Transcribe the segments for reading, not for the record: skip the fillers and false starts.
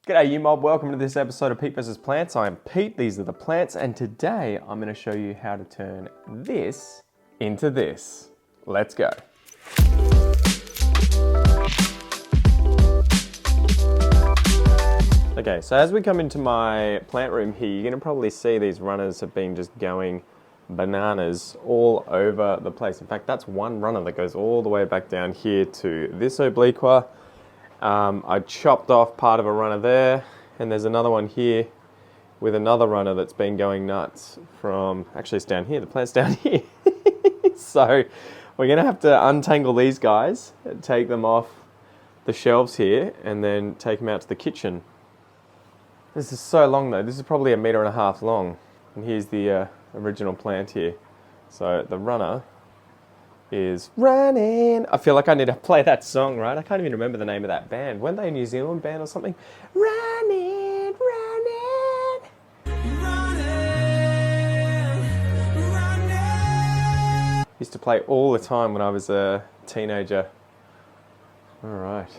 G'day you mob, welcome to this episode of Pete vs Plants. I am Pete, these are the plants, and today I'm going to show you how to turn this into this. Let's go. Okay, so as we come into my plant room here, you're going to probably see these runners have been just going bananas all over the place. In fact, that's one runner that goes all the way back down here to this obliqua. I chopped off part of a runner there, and there's another one here with another runner that's been going nuts from, actually it's down here, the plant's down here. So we're going to have to untangle these guys, take them off the shelves here, and then take them out to the kitchen. This is so long though, this is probably 1.5 meters long. And here's the original plant here. So the runner is running. I feel like I need to play that song, right? I can't even remember the name of that band. Weren't they a New Zealand band or something? Running, running, running. Used to play all the time when I was a teenager. All right,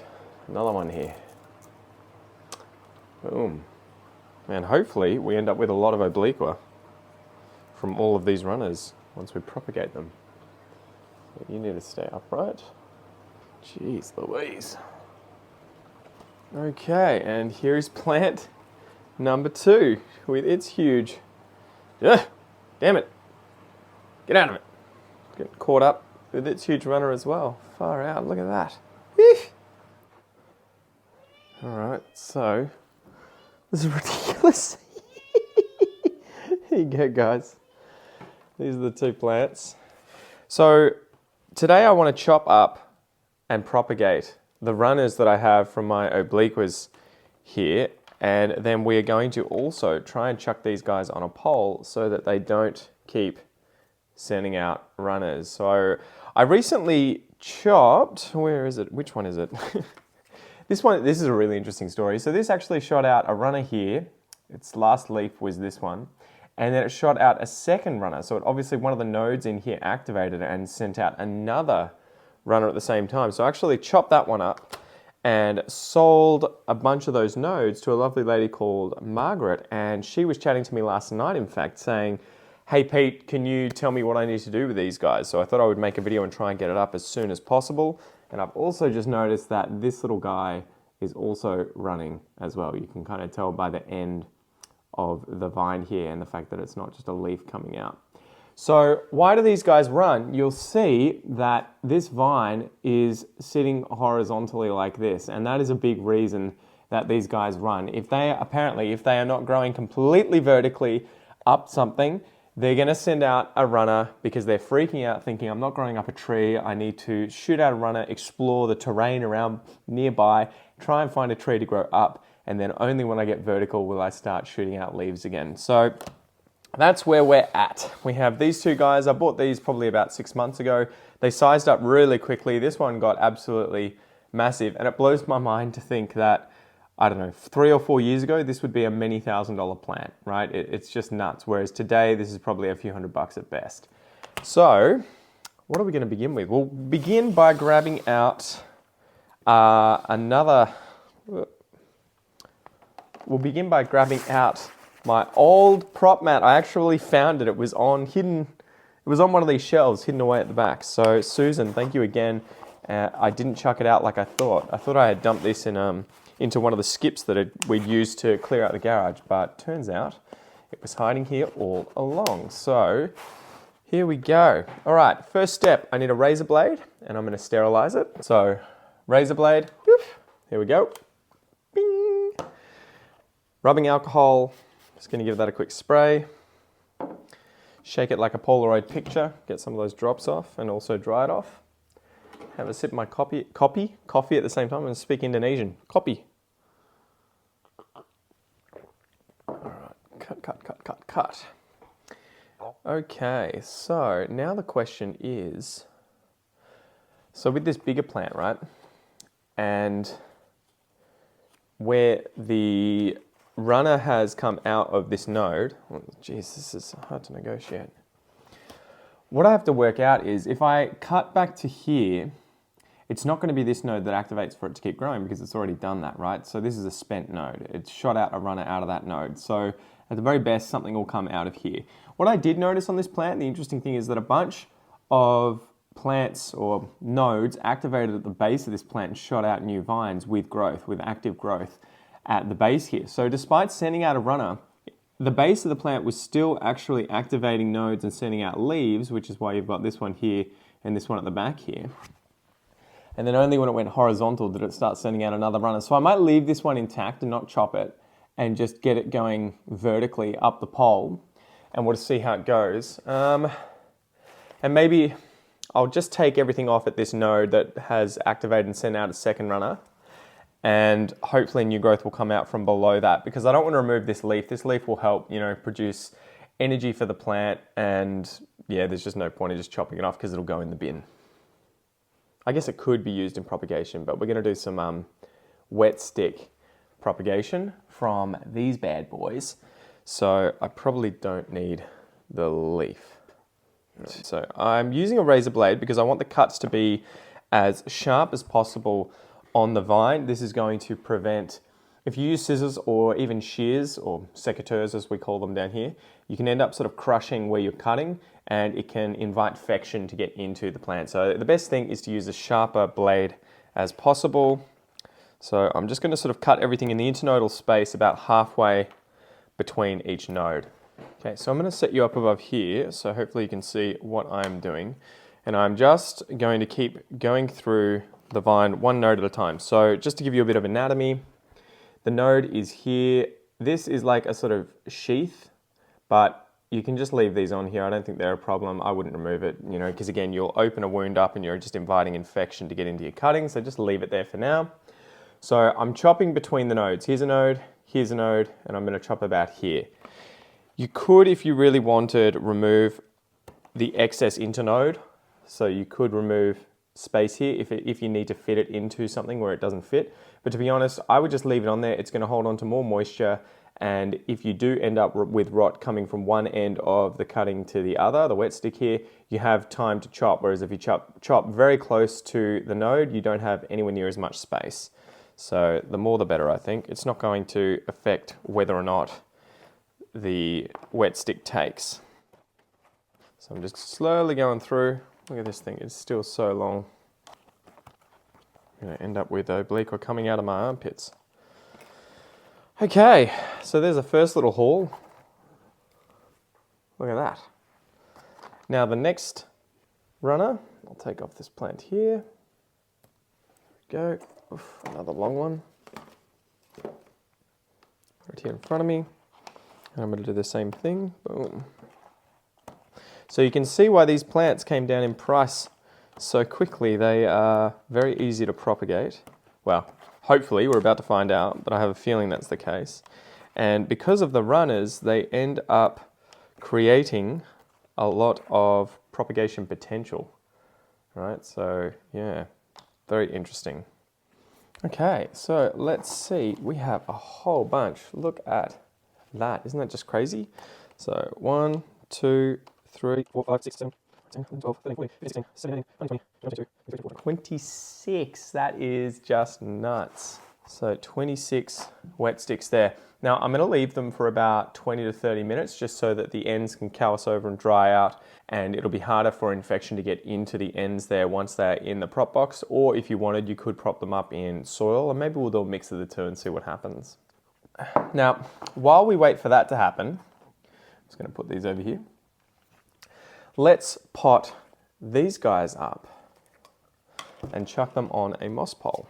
another one here. Boom. And hopefully we end up with a lot of obliqua from all of these runners once we propagate them. You need to stay upright. Jeez Louise. Okay, and here's plant number 2 with its huge... Ugh, damn it. Get out of it. Getting caught up with its huge runner as well. Far out, look at that. Alright, so this is ridiculous. Here you go, guys. These are the 2 plants. So today I want to chop up and propagate the runners that I have from my obliquas here, and then we are going to also try and chuck these guys on a pole so that they don't keep sending out runners. So I recently chopped, where is it? Which one is it? This is a really interesting story. So this actually shot out a runner here. Its last leaf was this one. And then it shot out a second runner. So obviously one of the nodes in here activated and sent out another runner at the same time. So I actually chopped that one up and sold a bunch of those nodes to a lovely lady called Margaret. And she was chatting to me last night, in fact, saying, hey Pete, can you tell me what I need to do with these guys? So I thought I would make a video and try and get it up as soon as possible. And I've also just noticed that this little guy is also running as well. You can kind of tell by the end of the vine here and the fact that it's not just a leaf coming out. So why do these guys run? You'll see that this vine is sitting horizontally like this, and that is a big reason that these guys run. If they are not growing completely vertically up something, they're going to send out a runner because they're freaking out thinking, I'm not growing up a tree, I need to shoot out a runner, explore the terrain around nearby, try and find a tree to grow up, and then only when I get vertical will I start shooting out leaves again. So that's where we're at. We have these 2 guys. I bought these probably about 6 months ago. They sized up really quickly. This one got absolutely massive, and it blows my mind to think that, I don't know, 3 or 4 years ago, this would be a many $1,000 plant, right? It's just nuts. Whereas today, this is probably a few $100 at best. So what are we going to begin with? We'll begin by grabbing out We'll begin by grabbing out my old prop mat. I actually found it. It was on one of these shelves hidden away at the back. So Susan, thank you again. I didn't chuck it out like I thought. I thought I had dumped this into one of the skips that we'd used to clear out the garage, but turns out it was hiding here all along. So here we go. All right, first step, I need a razor blade and I'm going to sterilize it. So razor blade, whoop, here we go. Bing. Rubbing alcohol, just going to give that a quick spray. Shake it like a Polaroid picture, get some of those drops off and also dry it off. Have a sip of my coffee at the same time. I'm going to speak Indonesian. Kopi. All right, cut. Okay, so now the question is, so with this bigger plant, right, and where the runner has come out of this node, geez, this is hard to negotiate. What I have to work out is if I cut back to here it's not going to be this node that activates for it to keep growing because it's already done that, right? So this is a spent node. It's shot out a runner out of that node. So at the very best, something will come out of here. What I did notice on this plant, the interesting thing is that a bunch of plants or nodes activated at the base of this plant and shot out new vines with growth, with active growth at the base here. So despite sending out a runner, the base of the plant was still actually activating nodes and sending out leaves, which is why you've got this one here and this one at the back here. And then only when it went horizontal did it start sending out another runner. So I might leave this one intact and not chop it and just get it going vertically up the pole, and we'll see how it goes. And maybe I'll just take everything off at this node that has activated and sent out a second runner, and hopefully new growth will come out from below that, because I don't want to remove this leaf. This leaf will help, produce energy for the plant, and yeah, there's just no point in just chopping it off because it'll go in the bin. I guess it could be used in propagation, but we're going to do some wet stick propagation from these bad boys. So I probably don't need the leaf. So I'm using a razor blade because I want the cuts to be as sharp as possible on the vine. This is going to prevent, if you use scissors or even shears or secateurs as we call them down here, you can end up sort of crushing where you're cutting, and it can invite infection to get into the plant. So the best thing is to use a sharper blade as possible. So I'm just going to sort of cut everything in the internodal space about halfway between each node. Okay, so I'm going to set you up above here, so hopefully you can see what I'm doing. And I'm just going to keep going through the vine one node at a time. So just to give you a bit of anatomy, the node is here. This is like a sort of sheath, but you can just leave these on here. I don't think they're a problem. I wouldn't remove it, because again, you'll open a wound up and you're just inviting infection to get into your cutting. So just leave it there for now. So I'm chopping between the nodes. Here's a node, and I'm going to chop about here. You could, if you really wanted, remove the excess internode. So you could remove space here if you need to fit it into something where it doesn't fit. But to be honest, I would just leave it on there. It's going to hold on to more moisture. And if you do end up with rot coming from one end of the cutting to the other, the wet stick here, you have time to chop. Whereas if you chop very close to the node, you don't have anywhere near as much space. So the more the better, I think. It's not going to affect whether or not the wet stick takes. So I'm just slowly going through. Look at this thing, it's still so long. I'm going to end up with obliqua coming out of my armpits. Okay, so there's a first little haul. Look at that. Now the next runner, I'll take off this plant here. There we go. Oof, another long one. Right here in front of me. And I'm going to do the same thing. Boom. So you can see why these plants came down in price so quickly. They are very easy to propagate. Well, hopefully, we're about to find out, but I have a feeling that's the case. And because of the runners, they end up creating a lot of propagation potential. Right? So, yeah, very interesting. Okay, so let's see. We have a whole bunch. Look at that. Isn't that just crazy? So 1, 2, 3, 4, 5, 6, 7, 10, 12, 13, 14, 15, 16, 17, 18, 19, 20, 26. That is just nuts. So 26 wet sticks there. Now I'm going to leave them for about 20 to 30 minutes just so that the ends can callus over and dry out, and it'll be harder for infection to get into the ends there once they're in the prop box. Or if you wanted, you could prop them up in soil, or maybe we'll do a mix of the two and see what happens. Now, while we wait for that to happen, I'm just going to put these over here. Let's pot these guys up and chuck them on a moss pole.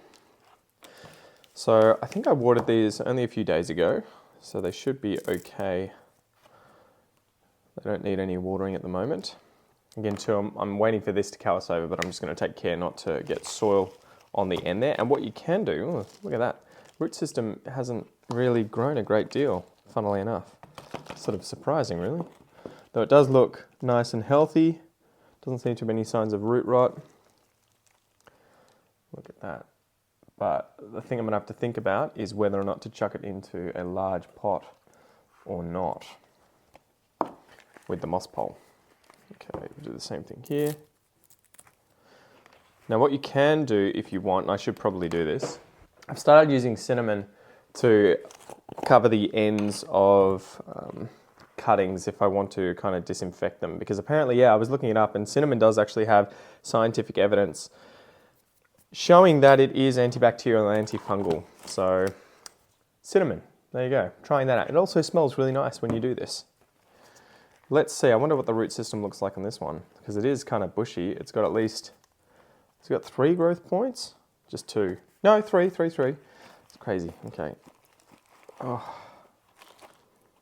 So I think I watered these only a few days ago, so they should be okay. They don't need any watering at the moment. Again, too, I'm waiting for this to callus over, but I'm just going to take care not to get soil on the end there. And what you can do, look at that, root system hasn't really grown a great deal, funnily enough. Sort of surprising, really. Though it does look nice and healthy. Doesn't seem to be any signs of root rot. Look at that. But the thing I'm going to have to think about is whether or not to chuck it into a large pot or not with the moss pole. Okay, we'll do the same thing here. Now what you can do if you want, and I should probably do this, I've started using cinnamon to cover the ends of cuttings if I want to kind of disinfect them. Because apparently, yeah, I was looking it up, and cinnamon does actually have scientific evidence showing that it is antibacterial and antifungal. So cinnamon, there you go, trying that out. It also smells really nice when you do this. Let's see, I wonder what the root system looks like on this one, because it is kind of bushy. It's got 3 growth points? Just 2. No, 3. It's crazy, okay. Oh.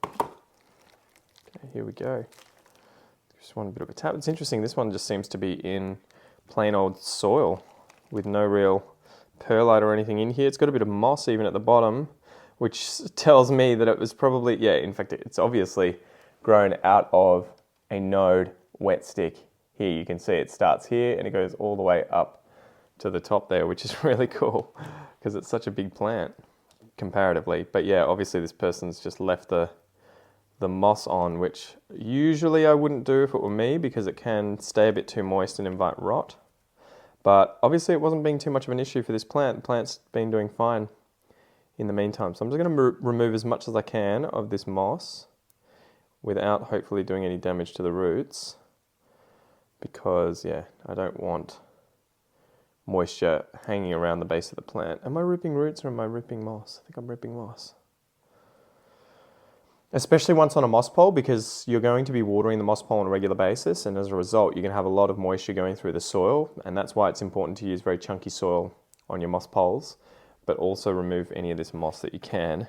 Okay, here we go. Just one bit of a tap. It's interesting, this one just seems to be in plain old soil with no real perlite or anything in here. It's got a bit of moss even at the bottom, which tells me that it was probably, yeah, in fact, it's obviously grown out of a node wet stick. Here you can see it starts here and it goes all the way up to the top there, which is really cool because it's such a big plant comparatively. But yeah, obviously this person's just left the moss on, which usually I wouldn't do if it were me because it can stay a bit too moist and invite rot. But obviously it wasn't being too much of an issue for this plant. The plant's been doing fine in the meantime. So I'm just going to remove as much as I can of this moss without hopefully doing any damage to the roots, because yeah, I don't want moisture hanging around the base of the plant. Am I ripping roots or am I ripping moss? I think I'm ripping moss. Especially once on a moss pole, because you're going to be watering the moss pole on a regular basis, and as a result you're going to have a lot of moisture going through the soil, and that's why it's important to use very chunky soil on your moss poles, but also remove any of this moss that you can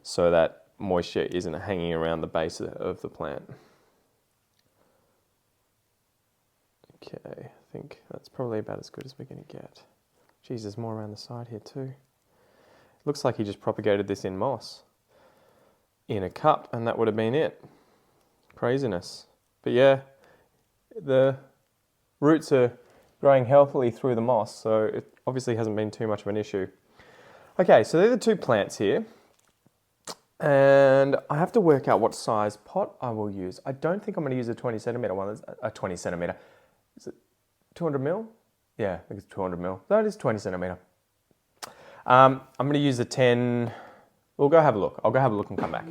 so that moisture isn't hanging around the base of the plant. Okay, I think that's probably about as good as we're going to get. Geez, there's more around the side here too. Looks like he just propagated this in moss in a cup, and that would have been it. Craziness. But yeah, the roots are growing healthily through the moss, so it obviously hasn't been too much of an issue. Okay, so they're the 2 plants here. And I have to work out what size pot I will use. I don't think I'm going to use a 20 centimeter one. That's a 20 centimeter. Is it 200 mil? Yeah, I think it's 200 mil. No, it is 20 centimeter. I'm going to use a 10. We'll go have a look. I'll go have a look and come back.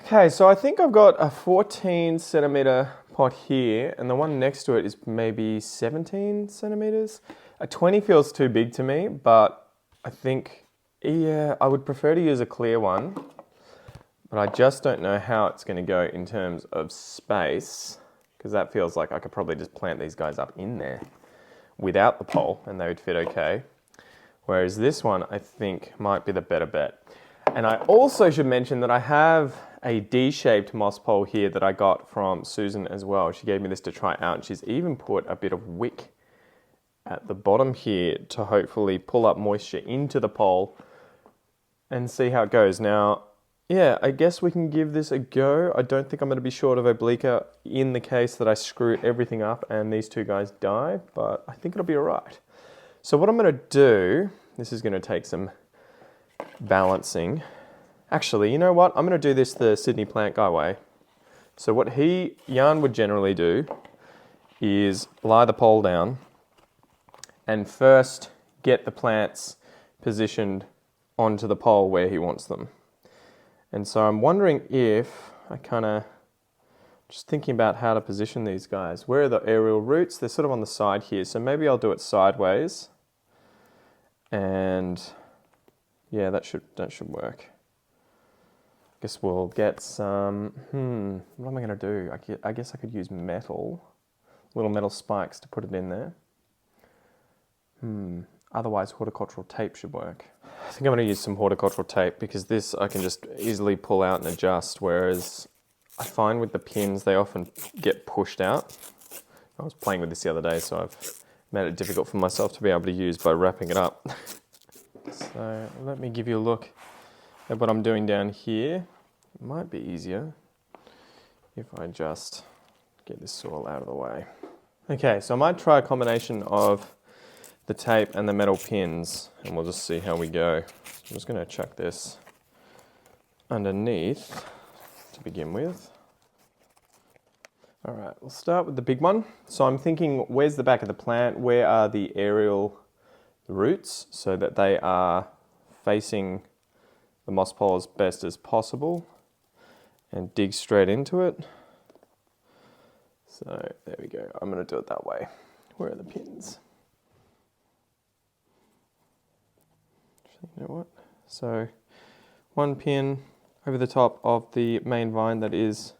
Okay, so I think I've got a 14 centimeter pot here, and the one next to it is maybe 17 centimeters. A 20 feels too big to me, but I think, yeah, I would prefer to use a clear one. But I just don't know how it's going to go in terms of space, because that feels like I could probably just plant these guys up in there without the pole and they would fit okay. Whereas this one I think might be the better bet. And I also should mention that I have a D-shaped moss pole here that I got from Susan as well. She gave me this to try out, and she's even put a bit of wick at the bottom here to hopefully pull up moisture into the pole and see how it goes. Now, yeah, I guess we can give this a go. I don't think I'm going to be short of Obliqua in the case that I screw everything up and these 2 guys die, but I think it'll be all right. So what I'm going to do, this is going to take some balancing. Actually, you know what? I'm going to do this the Sydney plant guy way. So what Jan would generally do is lie the pole down and first get the plants positioned onto the pole where he wants them. And so I'm wondering if I just thinking about how to position these guys. Where are the aerial roots? They're sort of on the side here, so maybe I'll do it sideways. And yeah, that should work. I guess we'll get some, what am I going to do? I guess I could use little metal spikes to put it in there. Otherwise horticultural tape should work. I think I'm going to use some horticultural tape because this I can just easily pull out and adjust, whereas I find with the pins they often get pushed out. I was playing with this the other day, so I've made it difficult for myself to be able to use by wrapping it up. So let me give you a look at what I'm doing down here. It might be easier if I just get this soil out of the way. Okay, so I might try a combination of the tape and the metal pins, and we'll just see how we go. I'm just going to chuck this underneath to begin with. All right, we'll start with the big one. So I'm thinking, where's the back of the plant? Where are the aerial roots so that they are facing the moss pole as best as possible, and dig straight into it. So there we go. I'm going to do it that way. Where are the pins? You know what? So one pin over the top of the main vine that is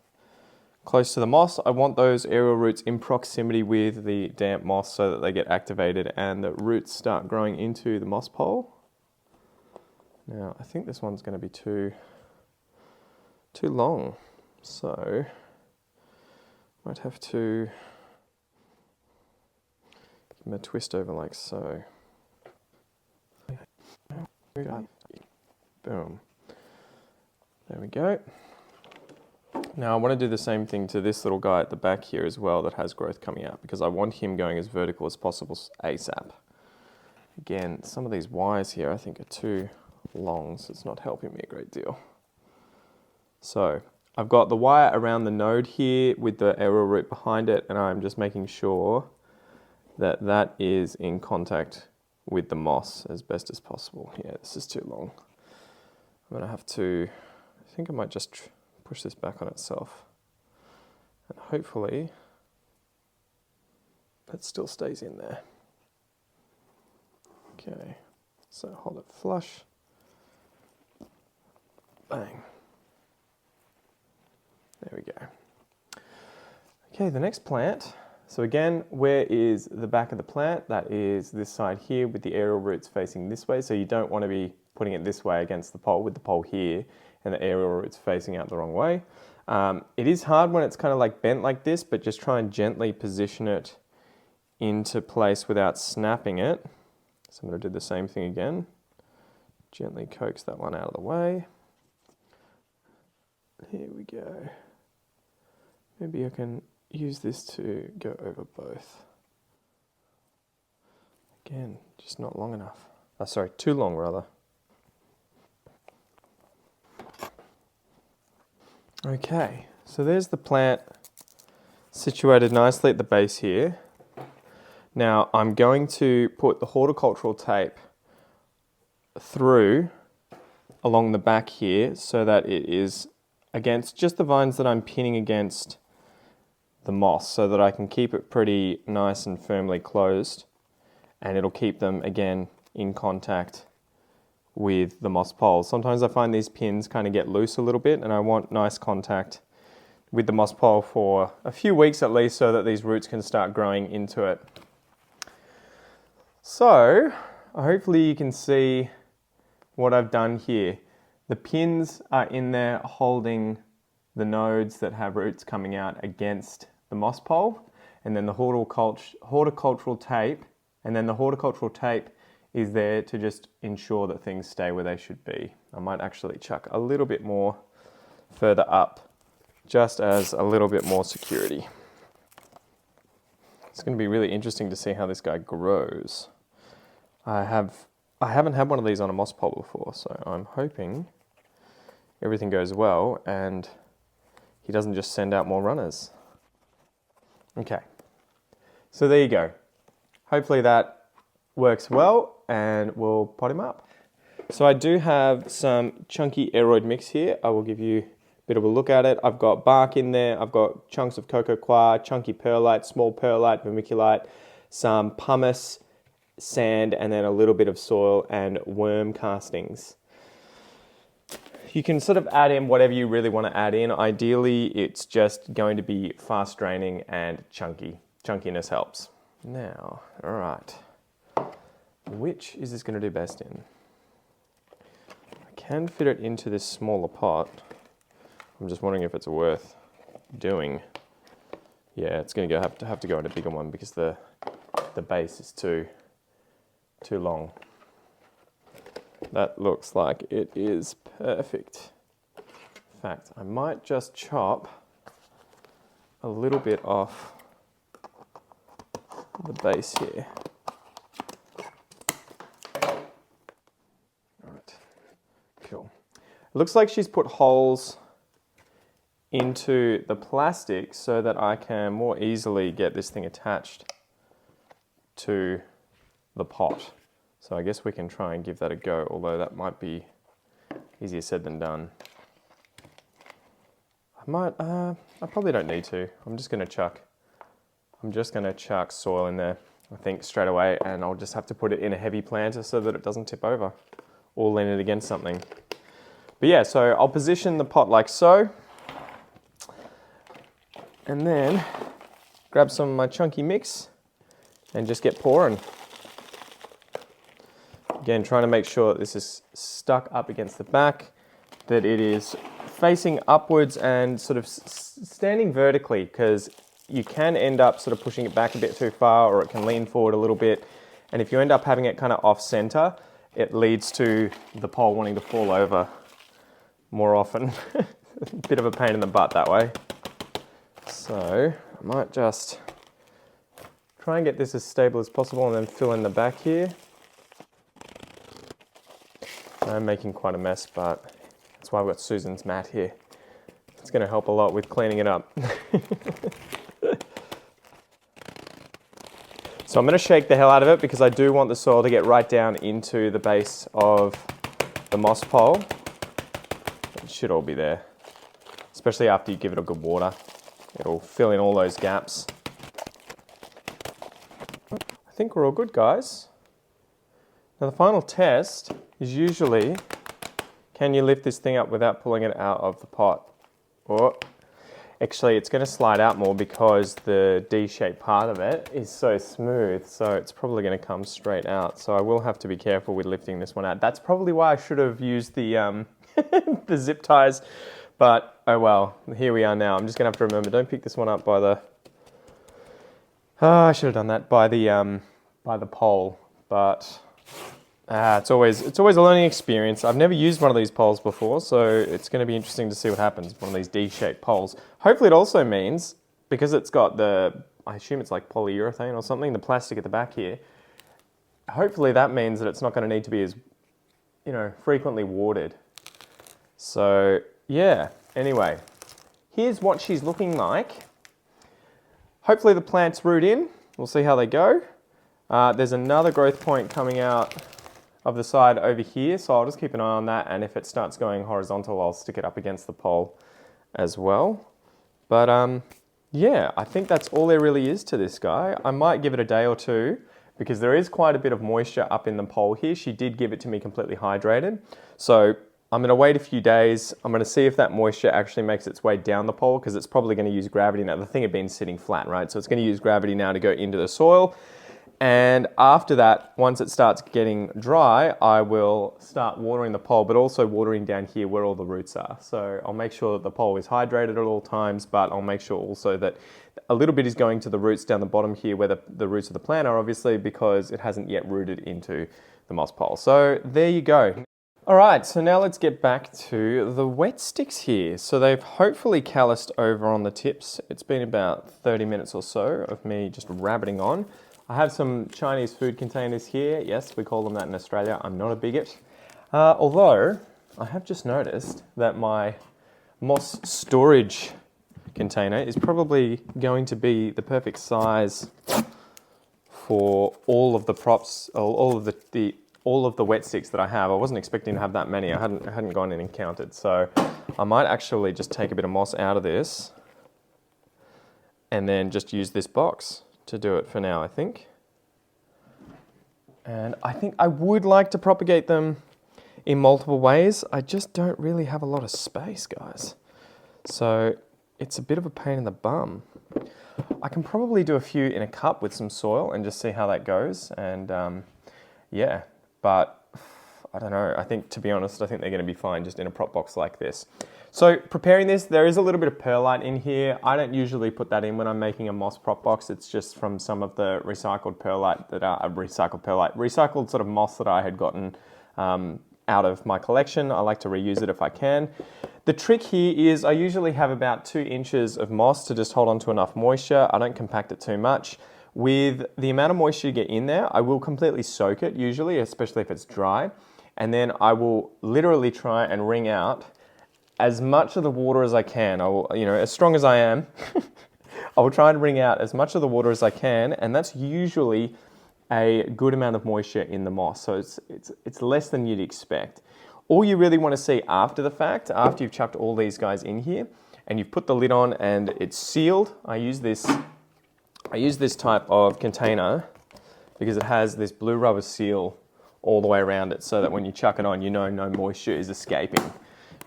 close to the moss. I want those aerial roots in proximity with the damp moss so that they get activated and the roots start growing into the moss pole. Now, I think this one's going to be too long, so might have to give them a twist over like so. Boom. There we go. Now I want to do the same thing to this little guy at the back here as well that has growth coming out, because I want him going as vertical as possible ASAP. Again, some of these wires here I think are too long, so it's not helping me a great deal. So I've got the wire around the node here with the aerial root behind it, and I'm just making sure that that is in contact with the moss as best as possible. Yeah, this is too long. I'm gonna have to, I think I might just push this back on itself, and hopefully that still stays in there. Okay, so hold it flush. Bang. There we go. Okay, the next plant. So again, where is the back of the plant? That is this side here with the aerial roots facing this way. So you don't want to be putting it this way against the pole with the pole here and the aerial roots facing out the wrong way. It is hard when it's kind of like bent like this, but just try and gently position it into place without snapping it. So I'm going to do the same thing again. Gently coax that one out of the way. Here we go. Maybe I can use this to go over both. Again, just not long enough. Oh, sorry, too long rather. Okay, so there's the plant situated nicely at the base here. Now I'm going to put the horticultural tape through along the back here so that it is against just the vines that I'm pinning against the moss, so that I can keep it pretty nice and firmly closed, and it'll keep them again in contact with the moss poles. Sometimes I find these pins kind of get loose a little bit, and I want nice contact with the moss pole for a few weeks at least so that these roots can start growing into it. So hopefully you can see what I've done here. The pins are in there holding the nodes that have roots coming out against the moss pole, and then the horticultural tape, is there to just ensure that things stay where they should be. I might actually chuck a little bit more further up, just as a little bit more security. It's going to be really interesting to see how this guy grows. I haven't had one of these on a moss pole before, so I'm hoping everything goes well and he doesn't just send out more runners. Okay, so there you go. Hopefully that works well and we'll pot him up. So I do have some chunky aroid mix here. I will give you a bit of a look at it. I've got bark in there, I've got chunks of cocoa coir, chunky perlite, small perlite, vermiculite, some pumice, sand, and then a little bit of soil and worm castings. You can sort of add in whatever you really want to add in. Ideally, it's just going to be fast draining and chunky. Chunkiness helps. Now, all right. Which is this going to do best in? I can fit it into this smaller pot. I'm just wondering if it's worth doing. Yeah, it's going to have to go in a bigger one because the base is too long. That looks like it is perfect. In fact, I might just chop a little bit off the base here. All right, cool. It looks like she's put holes into the plastic so that I can more easily get this thing attached to the pot. So I guess we can try and give that a go, although that might be easier said than done. I probably don't need to. I'm just gonna chuck soil in there, I think, straight away, and I'll just have to put it in a heavy planter so that it doesn't tip over or lean it against something. But yeah, so I'll position the pot like so, and then grab some of my chunky mix and just get pouring. Again, trying to make sure that this is stuck up against the back, that it is facing upwards and sort of standing vertically, because you can end up sort of pushing it back a bit too far, or it can lean forward a little bit. And if you end up having it kind of off center, it leads to the pole wanting to fall over more often. A bit of a pain in the butt that way. So I might just try and get this as stable as possible and then fill in the back here. I'm making quite a mess, but that's why I've got Susan's mat here. It's going to help a lot with cleaning it up. So I'm going to shake the hell out of it because I do want the soil to get right down into the base of the moss pole. It should all be there, especially after you give it a good water. It'll fill in all those gaps. I think we're all good, guys. Now the final test is usually, can you lift this thing up without pulling it out of the pot? Or actually it's going to slide out more because the D-shaped part of it is so smooth, so it's probably going to come straight out. So I will have to be careful with lifting this one out. That's probably why I should have used the the zip ties, but oh well, here we are now. I'm just going to have to remember, don't pick this one up by the, I should have done that by the pole, but it's always a learning experience. I've never used one of these poles before, so it's going to be interesting to see what happens, one of these D-shaped poles. Hopefully it also means, because it's got the, I assume it's like polyurethane or something, the plastic at the back here, hopefully that means that it's not going to need to be as, frequently watered. So yeah, anyway, here's what she's looking like. Hopefully the plants root in. We'll see how they go. There's another growth point coming out of the side over here, so I'll just keep an eye on that, and if it starts going horizontal, I'll stick it up against the pole as well. But yeah, I think that's all there really is to this guy. I might give it a day or two, because there is quite a bit of moisture up in the pole here. She did give it to me completely hydrated, so I'm going to wait a few days. I'm going to see if that moisture actually makes its way down the pole, because it's probably going to use gravity now. The thing had been sitting flat, right? So it's going to use gravity now to go into the soil. And after that, once it starts getting dry, I will start watering the pole, but also watering down here where all the roots are. So I'll make sure that the pole is hydrated at all times, but I'll make sure also that a little bit is going to the roots down the bottom here where the roots of the plant are, obviously, because it hasn't yet rooted into the moss pole. So there you go. All right, so now let's get back to the wet sticks here. So they've hopefully calloused over on the tips. It's been about 30 minutes or so of me just rabbiting on. I have some Chinese food containers here. Yes, we call them that in Australia. I'm not a bigot. Although, I have just noticed that my moss storage container is probably going to be the perfect size for all of the props, all of the wet sticks that I have. I wasn't expecting to have that many. I hadn't gone in and counted. So I might actually just take a bit of moss out of this and then just use this box to do it for now, I think. And I think I would like to propagate them in multiple ways. I just don't really have a lot of space, guys. So it's a bit of a pain in the bum. I can probably do a few in a cup with some soil and just see how that goes. And yeah, but I don't know. I think, to be honest, I think they're going to be fine just in a prop box like this. So preparing this, there is a little bit of perlite in here. I don't usually put that in when I'm making a moss prop box. It's just from some of the recycled perlite recycled sort of moss that I had gotten out of my collection. I like to reuse it if I can. The trick here is I usually have about 2 inches of moss to just hold on to enough moisture. I don't compact it too much. With the amount of moisture you get in there, I will completely soak it usually, especially if it's dry. And then I will literally try and wring out as much of the water as I can. I will, as strong as I am, I will try and bring out as much of the water as I can, and that's usually a good amount of moisture in the moss. So it's less than you'd expect. All you really want to see after the fact, after you've chucked all these guys in here, and you've put the lid on and it's sealed. I use this type of container because it has this blue rubber seal all the way around it, so that when you chuck it on, no moisture is escaping,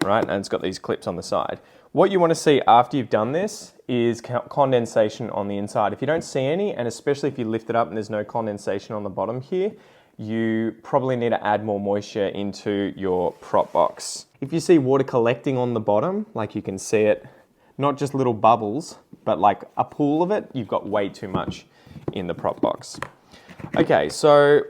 right? And it's got these clips on the side. What you want to see after you've done this is condensation on the inside. If you don't see any, and especially if you lift it up and there's no condensation on the bottom here, you probably need to add more moisture into your prop box. If you see water collecting on the bottom, like you can see it, not just little bubbles, but like a pool of it, you've got way too much in the prop box. Okay, so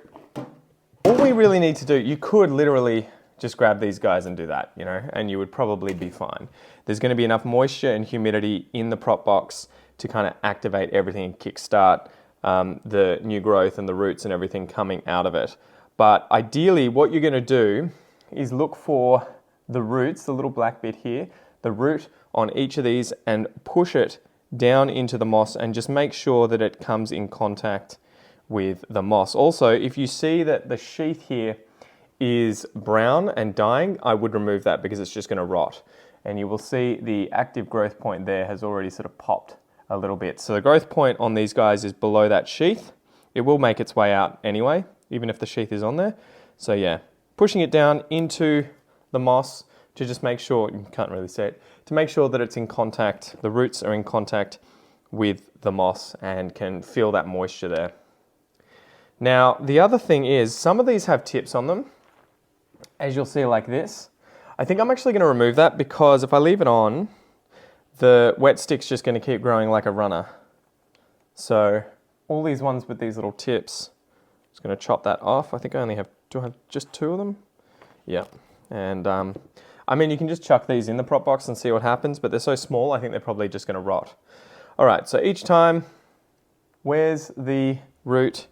all we really need to do, you could literally just grab these guys and do that, and you would probably be fine. There's going to be enough moisture and humidity in the prop box to kind of activate everything and kickstart the new growth and the roots and everything coming out of it. But ideally, what you're going to do is look for the roots, the little black bit here, the root on each of these, and push it down into the moss and just make sure that it comes in contact with the moss. Also, if you see that the sheath here is brown and dying, I would remove that because it's just going to rot. And you will see the active growth point there has already sort of popped a little bit. So the growth point on these guys is below that sheath. It will make its way out anyway, even if the sheath is on there. So yeah, pushing it down into the moss to just make sure, you can't really see it, to make sure that it's in contact, the roots are in contact with the moss and can feel that moisture there. Now, the other thing is, some of these have tips on them, as you'll see like this. I think I'm actually going to remove that because if I leave it on, the wet stick's just going to keep growing like a runner. So all these ones with these little tips, I'm just going to chop that off. I think I only have, do I have just 2 of them? Yeah. And I mean, you can just chuck these in the prop box and see what happens, but they're so small, I think they're probably just going to rot. All right, so each time, where's the root?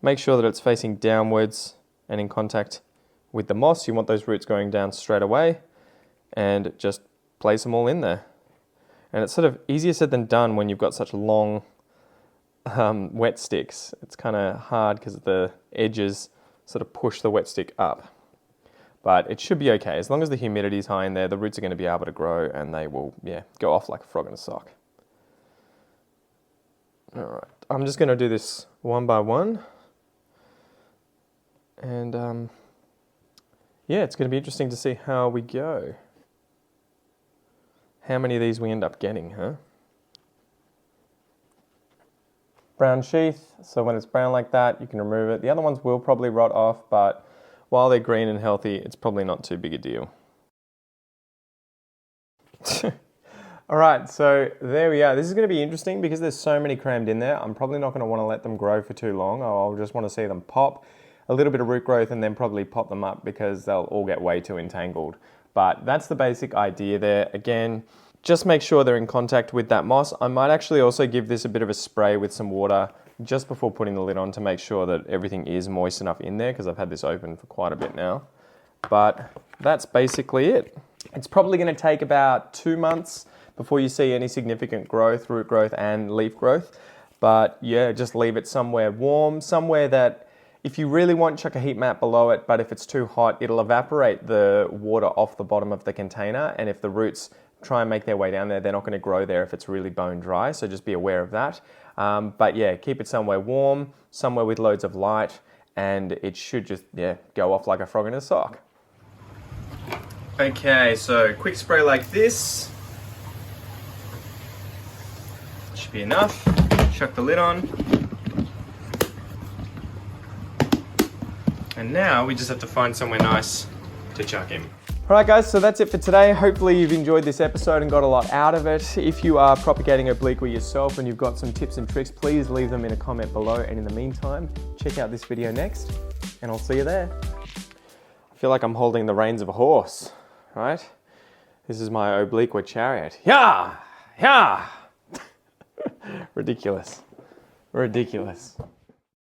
Make sure that it's facing downwards and in contact with the moss. You want those roots going down straight away, and just place them all in there. And it's sort of easier said than done when you've got such long wet sticks. It's kind of hard because the edges sort of push the wet stick up. But it should be okay. As long as the humidity is high in there, the roots are going to be able to grow and they will, go off like a frog in a sock. All right, I'm just going to do this one by one. And it's going to be interesting to see how we go. How many of these we end up getting, huh? Brown sheath, so when it's brown like that, you can remove it. The other ones will probably rot off, but while they're green and healthy, it's probably not too big a deal. All right, so there we are. This is going to be interesting because there's so many crammed in there. I'm probably not going to want to let them grow for too long. I'll just want to see them pop, a little bit of root growth, and then probably pop them up because they'll all get way too entangled. But that's the basic idea there. Again, just make sure they're in contact with that moss. I might actually also give this a bit of a spray with some water just before putting the lid on to make sure that everything is moist enough in there, because I've had this open for quite a bit now. But that's basically it. It's probably going to take about 2 months before you see any significant growth, root growth and leaf growth. But yeah, just leave it somewhere warm, somewhere that if you really want, chuck a heat mat below it, but if it's too hot, it'll evaporate the water off the bottom of the container. And if the roots try and make their way down there, they're not going to grow there if it's really bone dry. So just be aware of that. But yeah, keep it somewhere warm, somewhere with loads of light, and it should just, go off like a frog in a sock. Okay, so quick spray like this. Should be enough. Chuck the lid on. And now we just have to find somewhere nice to chuck him. Alright guys, so that's it for today. Hopefully you've enjoyed this episode and got a lot out of it. If you are propagating obliqua yourself and you've got some tips and tricks, please leave them in a comment below. And in the meantime, check out this video next, and I'll see you there. I feel like I'm holding the reins of a horse, right? This is my obliqua chariot. Yeah! Yeah! Ridiculous. Ridiculous.